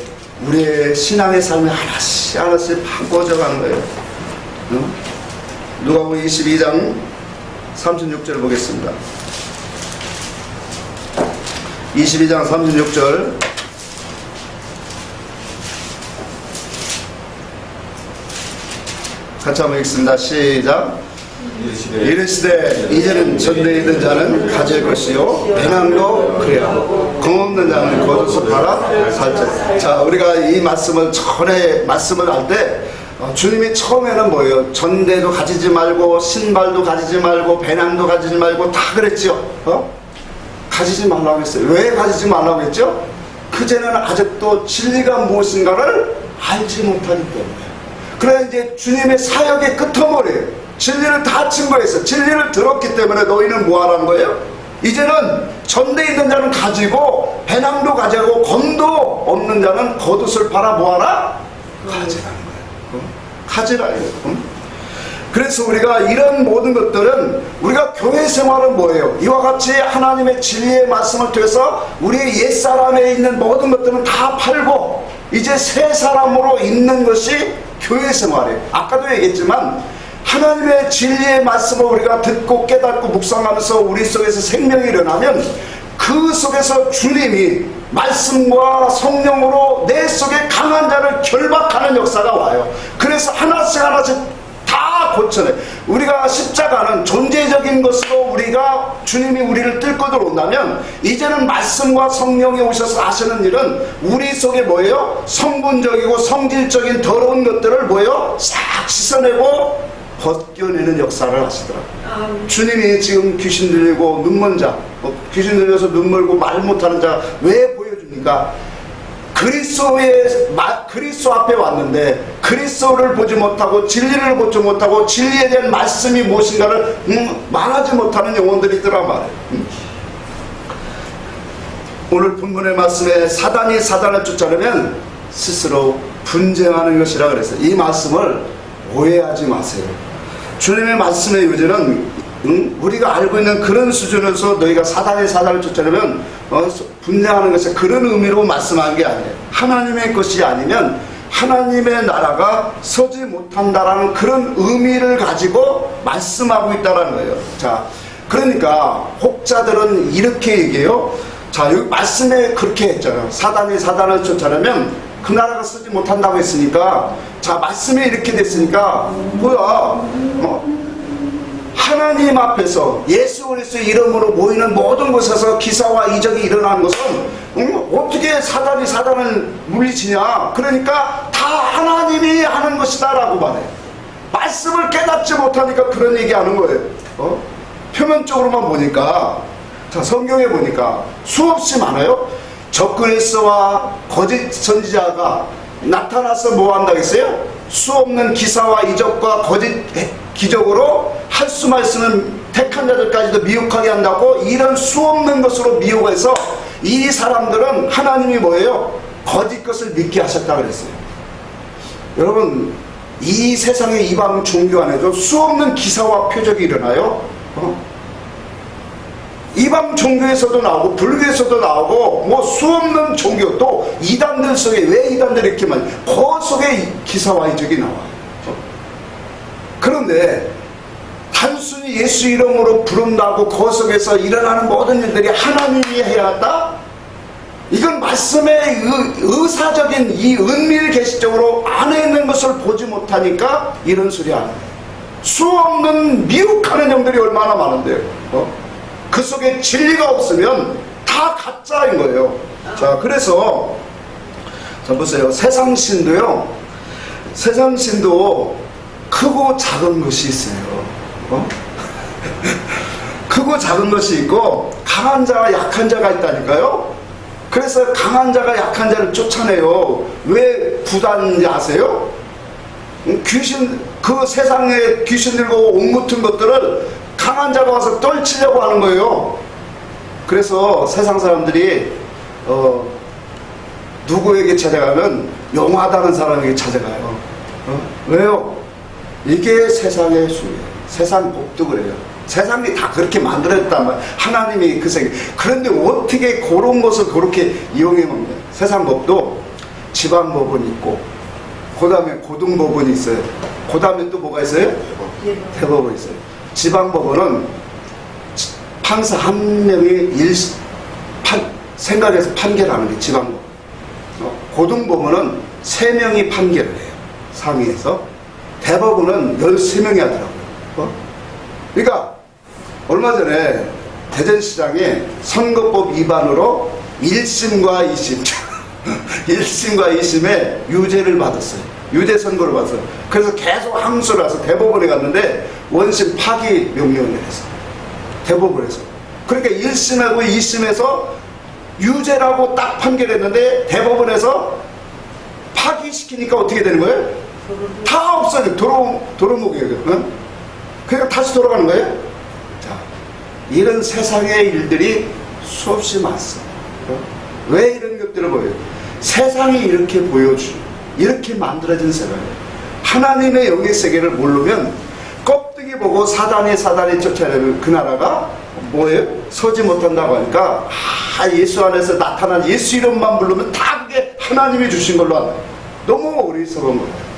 우리의 신앙의 삶이 하나씩 하나씩 바꿔져가는 거예요. 누가복음 22장 36절 보겠습니다. 22장 36절 같이 한번 읽습니다. 시작. 이르시되 이제는 전대에 있는 자는 가질 것이요 배낭도 그래하고 금없는 자는 겉옷을 팔아 살자. 자, 우리가 이 말씀을 전에 말씀을 할 때 주님이 처음에는 뭐예요? 전대도 가지지 말고 신발도 가지지 말고 배낭도 가지지 말고 다 그랬죠. 가지지 말라고 했어요. 왜 가지지 말라고 했죠? 그제는 아직도 진리가 무엇인가를 알지 못하기 때문에. 그래 이제 주님의 사역의 끄트머리예요. 진리를 다 증거했어. 진리를 들었기 때문에 너희는 뭐하라는 거예요? 이제는 전대에 있는 자는 가지고 배낭도 가지고 검도 없는 자는 겉옷을 팔아 뭐하라? 가지라는 거예요. 가지라 이거예요. 그래서 우리가 이런 모든 것들은 우리가 교회 생활은 뭐예요? 이와 같이 하나님의 진리의 말씀을 통해서 우리의 옛사람에 있는 모든 것들은 다 팔고 이제 새 사람으로 있는 것이 교회 생활이에요. 아까도 얘기했지만 하나님의 진리의 말씀을 우리가 듣고 깨닫고 묵상하면서 우리 속에서 생명이 일어나면 그 속에서 주님이 말씀과 성령으로 내 속에 강한 자를 결박하는 역사가 와요. 그래서 하나씩 하나씩 다 고쳐내. 우리가 십자가는 존재적인 것으로 우리가 주님이 우리를 뚫고 들어온다면 이제는 말씀과 성령이 오셔서 하시는 일은 우리 속에 뭐예요? 성분적이고 성질적인 더러운 것들을 뭐예요? 싹 씻어내고 벗겨내는 역사를 하시더라고요. 주님이 지금 귀신 들리고 눈먼 자, 귀신 들려서 눈 멀고 말 못하는 자 왜 보여줍니까? 그리스도 앞에 왔는데 그리스도를 보지 못하고 진리를 보지 못하고 진리에 대한 말씀이 무엇인가를 말하지 못하는 영혼들이 있더란 말이에요. 오늘 본문의 말씀에 사단이 사단을 쫓아내면 스스로 분쟁하는 것이라 그랬어요. 이 말씀을 오해하지 마세요. 주님의 말씀의 요지는 우리가 알고 있는 그런 수준에서 너희가 사단이 사단을 쫓아내면 분쟁하는 것이 그런 의미로 말씀한 게 아니에요. 하나님의 것이 아니면 하나님의 나라가 서지 못한다라는 그런 의미를 가지고 말씀하고 있다는 거예요. 자, 그러니까 혹자들은 이렇게 얘기해요. 자, 여기 말씀에 그렇게 했잖아요. 사단이 사단을 쫓아내면 그 나라가 서지 못한다고 했으니까, 자, 말씀에 이렇게 됐으니까 뭐야, 하나님 앞에서 예수 그리스도의 이름으로 모이는 모든 곳에서 기사와 이적이 일어나는 것은 어떻게 사단이 사단을 물리치냐? 그러니까 다 하나님이 하는 것이다 라고 말해요. 말씀을 깨닫지 못하니까 그런 얘기하는 거예요. 표면적으로만 보니까, 자, 성경에 보니까 수없이 많아요. 적그리스도와 거짓 선지자가 나타나서 뭐 한다고 했어요? 수없는 기사와 이적과 거짓 기적으로 할 수만 있으면 택한 자들까지도 미혹하게 한다고 이런 수없는 것으로 미혹해서 이 사람들은 하나님이 뭐예요? 거짓 것을 믿게 하셨다 그랬어요. 여러분, 이 세상의 이방 종교 안에도 수없는 기사와 표적이 일어나요. 이방 종교에서도 나오고 불교에서도 나오고 뭐 수없는 종교, 또 이단들 속에 왜 이단들이 이렇게 많이, 그 속에 기사와 이적이 나와요. 그런데 단순히 예수 이름으로 부른다고 그 속에서 일어나는 모든 일들이 하나님이 해야 한다? 이건 말씀의 의사적인 이 은밀 계시적으로 안에 있는 것을 보지 못하니까 이런 소리 하는 거예요. 수없는 미혹하는 영들이 얼마나 많은데요. 그 속에 진리가 없으면 다 가짜인 거예요. 자, 그래서 자, 보세요. 세상신도요, 세상신도 크고 작은 것이 있어요. 크고 작은 것이 있고 강한 자와 약한 자가 있다니까요. 그래서 강한 자가 약한 자를 쫓아내요. 왜 부단지 아세요? 귀신, 그 세상에 귀신 들고 옥 묻은 것들을 강한 자가 와서 떨치려고 하는 거예요. 그래서 세상 사람들이 누구에게 찾아가면 용하다는 사람에게 찾아가요. 왜요? 이게 세상의 수예요. 세상 법도 그래요. 세상이 다 그렇게 만들었단 말이에요. 하나님이 그 세계. 그런데 어떻게 그런 것을 그렇게 이용해 먹냐. 세상 법도 지방법원이 있고, 그 다음에 고등법원이 있어요. 그 다음에 또 뭐가 있어요? 대법원이 있어요. 지방법원은 판사 한 명이 생각해서 판결하는 게 지방법원. 고등법원은 3명이 판결을 해요. 상위에서. 대법원은 13명이 하더라고요. 그러니까 얼마 전에 대전시장에 선거법 위반으로 1심과 2심 1심과 2심에 유죄를 받았어요. 유죄 선고를 받았어요. 그래서 계속 항소를 해서 대법원에 갔는데 원심 파기 명령을 내렸어요. 대법원에서. 그러니까 1심하고 2심에서 유죄라고 딱 판결했는데 대법원에서 파기시키니까 어떻게 되는 거예요? 다 없어요. 도로목이에요. 응? 그러니까 다시 돌아가는 거예요. 자, 이런 세상의 일들이 수없이 많습니다. 왜 이런 것들을 보여요? 세상이 이렇게 이렇게 만들어진 세상이에요. 하나님의 영의 세계를 모르면 껍데기 보고 사단이 쫓아내는 그 나라가 뭐예요? 서지 못한다고 하니까 예수 안에서 나타난 예수 이름만 부르면 다 그게 하나님이 주신 걸로 알아요. 너무 어리석은 거예요.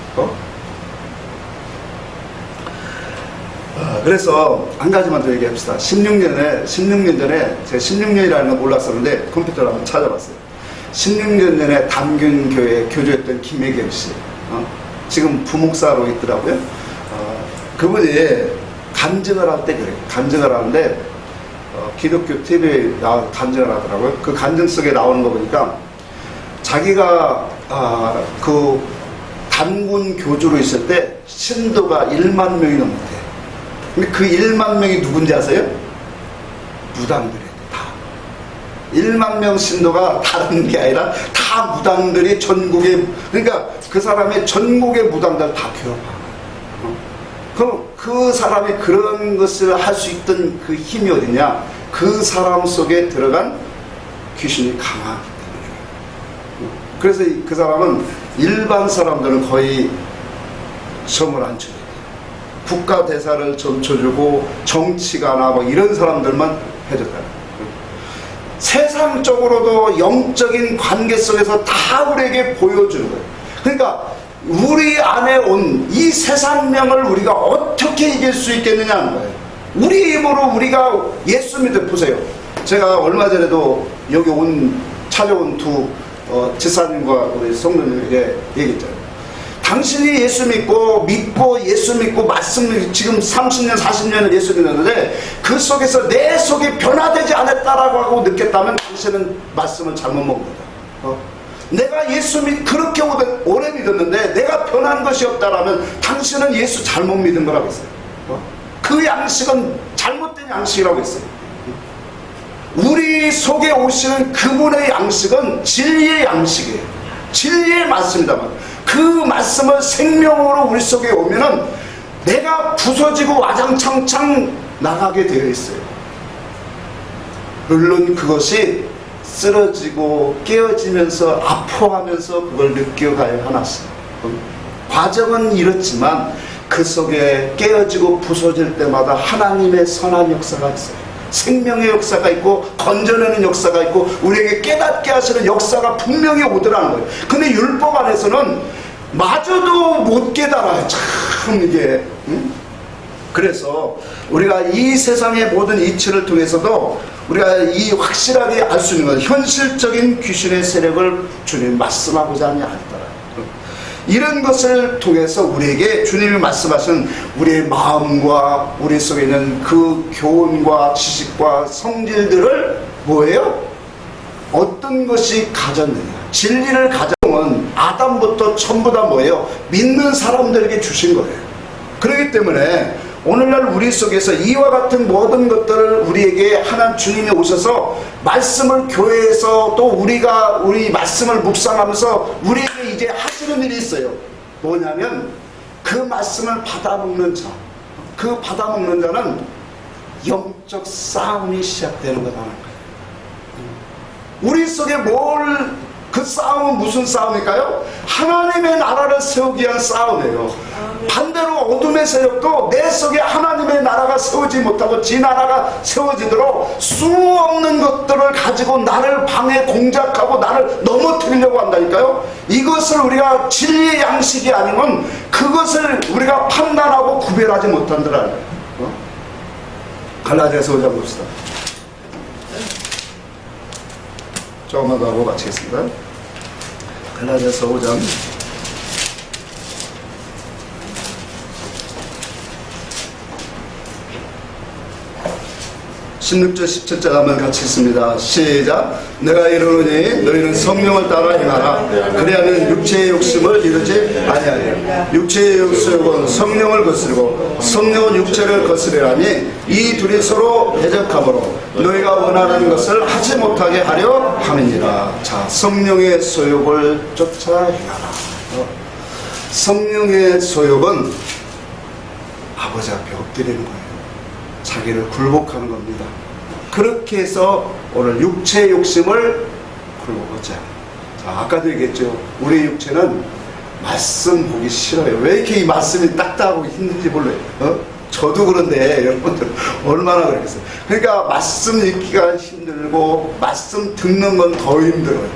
그래서 한 가지만 더 얘기합시다. 16년 전에 제가 16년이라는 거 몰랐었는데 컴퓨터를 한번 찾아봤어요. 16년 전에 담균교회 교주였던 김혜경 씨, 지금 부목사로 있더라고요. 그분이 간증을 할 때 그래요. 간증을 하는데 기독교 TV에 간증을 하더라고요. 그 간증 속에 나오는 거 보니까 자기가 그 단군 교주로 있을 때 신도가 1만 명이 넘었대요. 근데 그 1만 명이 누군지 아세요? 무당들이에요. 다 1만 명 신도가 다른 게 아니라 다 무당들이 전국에, 그러니까 그 사람의 전국의 무당들 다 교합하고, 그럼 그 사람이 그런 것을 할 수 있던 그 힘이 어디냐? 그 사람 속에 들어간 귀신이 강하기 때문에. 그래서 그 사람은 일반 사람들은 거의 점을 안 쳐요. 국가 대사를 점쳐주고 정치가나 뭐 이런 사람들만 해줬다. 세상적으로도 영적인 관계 속에서 다 우리에게 보여주는 거예요. 그러니까 우리 안에 온 이 세상명을 우리가 어떻게 이길 수 있겠느냐는 거예요. 우리 힘으로 우리가 예수 믿어 보세요. 제가 얼마 전에도 여기 찾아온 두 지사님과 우리 성도님에게 얘기했잖아요. 당신이 예수 믿고 예수 믿고 말씀 지금 30년 40년을 예수 믿었는데 그 속에서 내 속이 변화되지 않았다라고 하고 느꼈다면 당신은 말씀을 잘못 먹는 거다. 내가 예수 그렇게 오래 믿었는데 내가 변한 것이 없다라면 당신은 예수 잘못 믿은 거라고 했어요. 그 양식은 잘못된 양식이라고 했어요. 우리 속에 오시는 그분의 양식은 진리의 양식이에요. 진리의 말씀이다만 그 말씀을 생명으로 우리 속에 오면은 내가 부서지고 와장창창 나가게 되어 있어요. 물론 그것이 쓰러지고 깨어지면서 아파하면서 그걸 느껴가야 하나씩. 과정은 이렇지만 그 속에 깨어지고 부서질 때마다 하나님의 선한 역사가 있어요. 생명의 역사가 있고 건져내는 역사가 있고 우리에게 깨닫게 하시는 역사가 분명히 오더라는 거예요. 근데 율법 안에서는 마저도 못 깨달아요. 참 이게. 그래서 우리가 이 세상의 모든 이치를 통해서도 우리가 이 확실하게 알 수 있는 건 현실적인 귀신의 세력을 주님 말씀하고자 하니 아니더라. 이런 것을 통해서 우리에게 주님이 말씀하신 우리의 마음과 우리 속에 있는 그 교훈과 지식과 성질들을 뭐예요? 어떤 것이 가졌느냐? 진리를 가져온 아담부터 전부 다 뭐예요? 믿는 사람들에게 주신 거예요. 그렇기 때문에 오늘날 우리 속에서 이와 같은 모든 것들을 우리에게 하나님 주님이 오셔서 말씀을 교회에서 또 우리 말씀을 묵상하면서 우리에게 이제 하시는 일이 있어요. 뭐냐면 그 말씀을 받아먹는 자, 그 받아먹는 자는 영적 싸움이 시작되는 거다는 거예요. 우리 속에 그 싸움은 무슨 싸움일까요? 하나님의 나라를 세우기 위한 싸움이에요. 반대로 어둠의 세력도 내 속에 하나님의 나라가 세우지 못하고 지 나라가 세워지도록 수없는 것들을 가지고 나를 방해 공작하고 나를 넘어뜨리려고 한다니까요. 이것을 우리가 진리의 양식이 아니면 그것을 우리가 판단하고 구별하지 못한다는 거예요. 갈라디아서 5장 봅시다. 조금만 더 하고 마치겠습니다. 갈라디아서 5장 16절 17절 한번 같이 읽습니다. 시작. 내가 이르노니 너희는 성령을 따라 행하라. 그리하면 육체의 욕심을 이루지 아니하리라. 육체의 욕심은 성령을 거스르고 성령은 육체를 거스르라니 이 둘이 서로 대적하므로 너희가 원하는 것을 하지 못하게 하려 함이니라. 자, 성령의 소욕을 쫓아 행하라. 성령의 소욕은 아버지 앞에 엎드리는 거예요. 자기를 굴복하는 겁니다. 그렇게 해서 오늘 육체의 욕심을 굴복하자. 자, 아까도 얘기했죠. 우리 육체는 말씀 보기 싫어요. 왜 이렇게 이 말씀이 딱딱하고 힘든지 몰라요. 저도 그런데 여러분들 얼마나 그러겠어요. 그러니까 말씀 읽기가 힘들고 말씀 듣는 건 더 힘들어요.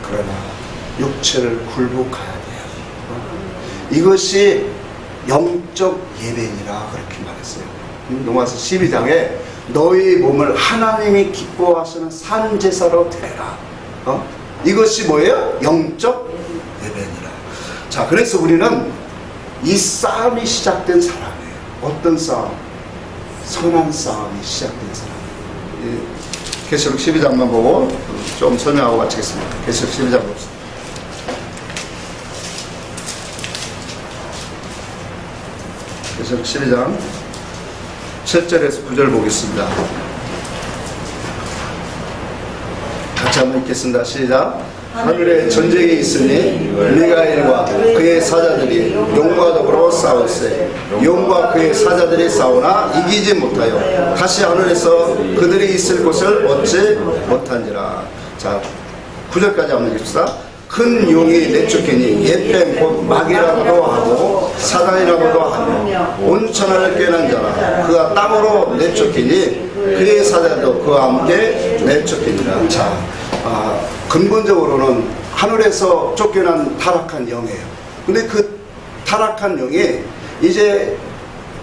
그러나 육체를 굴복해야 돼요. 이것이 영적 예배니라 그렇게 말했어요. 로마서 12장에 너희 몸을 하나님이 기뻐하시는 산 제사로 드려라. 이것이 뭐예요? 영적 예배니라. 자, 그래서 우리는 이 싸움이 시작된 사람이에요. 어떤 싸움? 선한 싸움이 시작된 사람이에요. 계시록 12장만 보고 좀 설명하고 마치겠습니다. 계시록 12장 봅시다. 계시록 12장 7절에서 9절 보겠습니다. 같이 한번 읽겠습니다. 시작. 하늘에 전쟁이 있으니 미가엘과 그의 사자들이 용과 더불어 싸울세. 용과 그의 사자들이 싸우나 이기지 못하여 다시 하늘에서 그들이 있을 곳을 얻지 못한지라. 자, 9절까지 한번 읽읍시다. 큰 용이 내쫓기니 옛뱀 곧 마귀라고도 하고 사단이라고도 하며 온천하를 꿰난 자라. 그가 땅으로 내쫓기니 그의 사자도 그와 함께 내쫓기니라. 자, 근본적으로는 하늘에서 쫓겨난 타락한 영이에요. 근데 그 타락한 영이 이제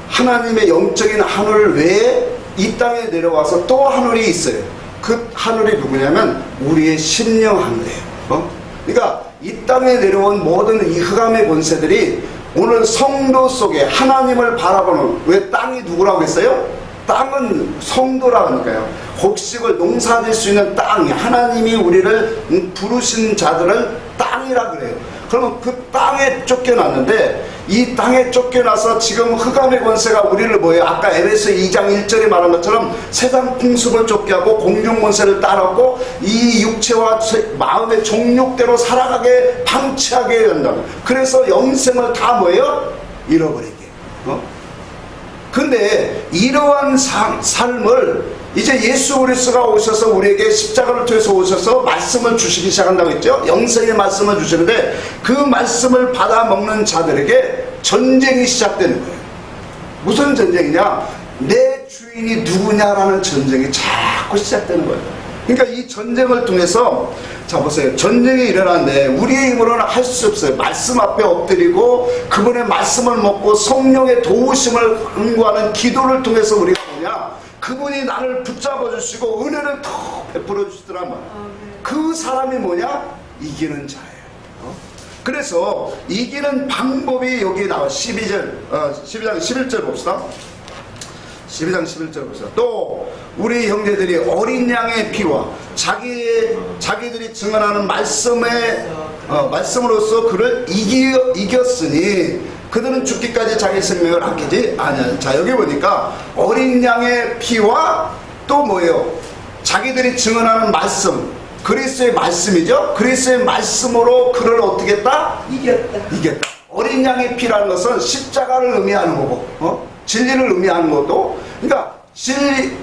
하나님의 영적인 하늘 외에 이 땅에 내려와서 또 하늘이 있어요. 그 하늘이 누구냐면 우리의 심령 하늘이에요. 그러니까 이 땅에 내려온 모든 이 흑암의 권세들이 오늘 성도 속에 하나님을 바라보는, 왜 땅이 누구라고 했어요? 땅은 성도라고 하니까요. 곡식을 농사질 수 있는 땅이, 하나님이 우리를 부르신 자들은 땅이라 그래요. 그러면 그 땅에 쫓겨났는데, 이 땅에 쫓겨나서 지금 흑암의 권세가 우리를 뭐예요? 아까 에베소 2장 1절에 말한 것처럼 세상 풍습을 쫓게 하고 공중 권세를 따랐고 이 육체와 마음의 종욕대로 살아가게 방치하게 한다. 그래서 영생을 다 뭐예요? 잃어버리게. 근데 이러한 삶을 이제 예수 그리스도가 오셔서 우리에게 십자가를 통해서 오셔서 말씀을 주시기 시작한다고 했죠. 영생의 말씀을 주시는데 그 말씀을 받아 먹는 자들에게 전쟁이 시작되는 거예요. 무슨 전쟁이냐? 내 주인이 누구냐라는 전쟁이 자꾸 시작되는 거예요. 그러니까 이 전쟁을 통해서, 자 보세요. 전쟁이 일어나는데 우리의 힘으로는 할 수 없어요. 말씀 앞에 엎드리고 그분의 말씀을 먹고 성령의 도우심을 간구하는 기도를 통해서 우리가 뭐냐? 그분이 나를 붙잡아 주시고 은혜를 더 베풀어 주시더란 말이에요. 그 사람이 뭐냐? 이기는 자예요. 그래서 이기는 방법이 여기 나와. 12장 11절 봅시다. 12장 11절 보세요. 또 우리 형제들이 어린 양의 피와 자기들이 증언하는 말씀으로써 그를 이겼으니 그들은 죽기까지 자기 생명을 아끼지 아니하니. 자, 여기 보니까 어린 양의 피와 또 뭐예요? 자기들이 증언하는 말씀, 그리스도의 말씀이죠. 그리스도의 말씀으로 그를 어떻게 했다? 이겼다. 어린 양의 피라는 것은 십자가를 의미하는 거고, 진리를 의미하는 것도, 그러니까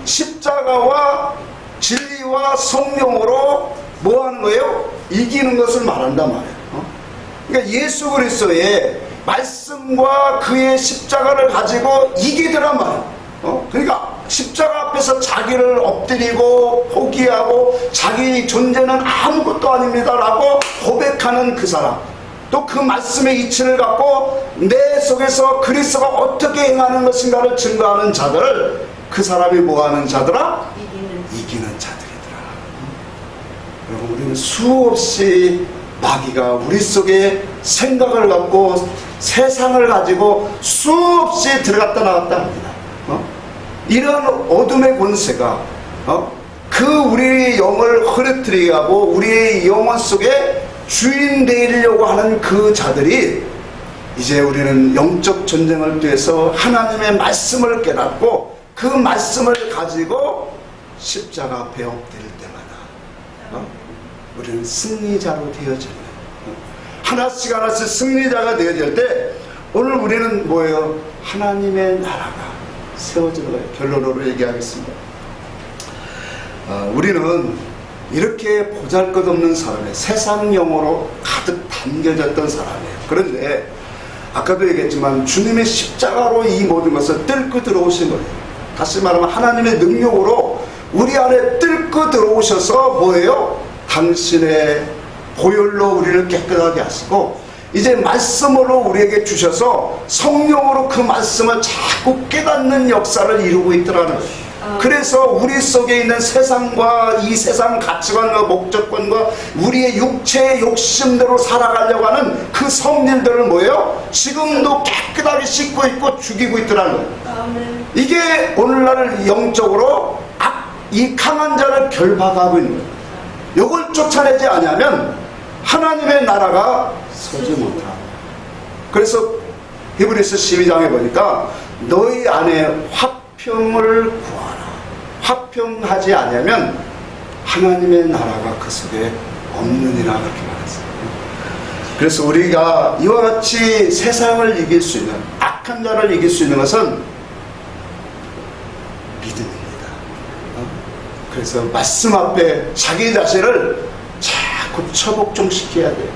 십자가와 진리와 성령으로 뭐 하는 거예요? 이기는 것을 말한단 말이에요. 그러니까 예수 그리스도의 말씀과 그의 십자가를 가지고 이기더란 말이에요. 그러니까 십자가 앞에서 자기를 엎드리고 포기하고 자기 존재는 아무것도 아닙니다라고 고백하는 그 사람, 또 그 말씀의 이치를 갖고 내 속에서 그리스도가 어떻게 행하는 것인가를 증거하는 자들을 그 사람이 뭐하는 자더라? 이기는 자들이더라. 여러분, 우리는 수없이 마귀가 우리 속에 생각을 갖고 세상을 가지고 수없이 들어갔다 나갔다 합니다. 이런 어둠의 권세가 그 우리의 영을 흐려뜨리게 하고 우리의 영혼 속에 주인 되려고 하는 그 자들이, 이제 우리는 영적 전쟁을 통해서 하나님의 말씀을 깨닫고 그 말씀을 가지고 십자가 앞에 엎드릴 때마다 우리는 승리자로 되어집니다. 하나씩 하나씩 승리자가 되어질 때 오늘 우리는 뭐예요? 하나님의 나라가 세워지는 거예요. 결론으로 얘기하겠습니다. 우리는 이렇게 보잘것없는 사람이에요. 세상 영어로 가득 담겨졌던 사람이에요. 그런데 아까도 얘기했지만 주님의 십자가로 이 모든 것을 뚫고 들어오신 거예요. 다시 말하면 하나님의 능력으로 우리 안에 뚫고 들어오셔서 뭐예요? 당신의 보혈로 우리를 깨끗하게 하시고 이제 말씀으로 우리에게 주셔서 성령으로 그 말씀을 자꾸 깨닫는 역사를 이루고 있더라는 거예요. 그래서 우리 속에 있는 세상과 이 세상 가치관과 목적권과 우리의 육체의 욕심대로 살아가려고 하는 그 성질들을 뭐예요? 지금도 깨끗하게 씻고 있고 죽이고 있더라는 거예요. 이게 오늘날 영적으로 이 강한 자를 결박하고 있는 거예요. 이걸 쫓아내지 않으면 하나님의 나라가 서지 못하고. 그래서 히브리서 12장에 보니까 너희 안에 화평을 구하라. 화평하지 않으면 하나님의 나라가 그 속에 없느니라 그렇게 말했어요. 그래서 우리가 이와 같이 세상을 이길 수 있는, 악한 자를 이길 수 있는 것은 믿음입니다. 그래서 말씀 앞에 자기 자신을 자꾸 처복종시켜야 돼요.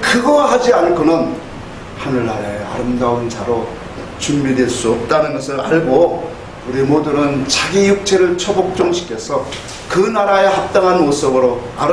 그거 하지 않고는 하늘나라의 아름다운 자로 준비될 수 없다는 것을 알고 우리 모두는 자기 육체를 처복종시켜서 그 나라에 합당한 모습으로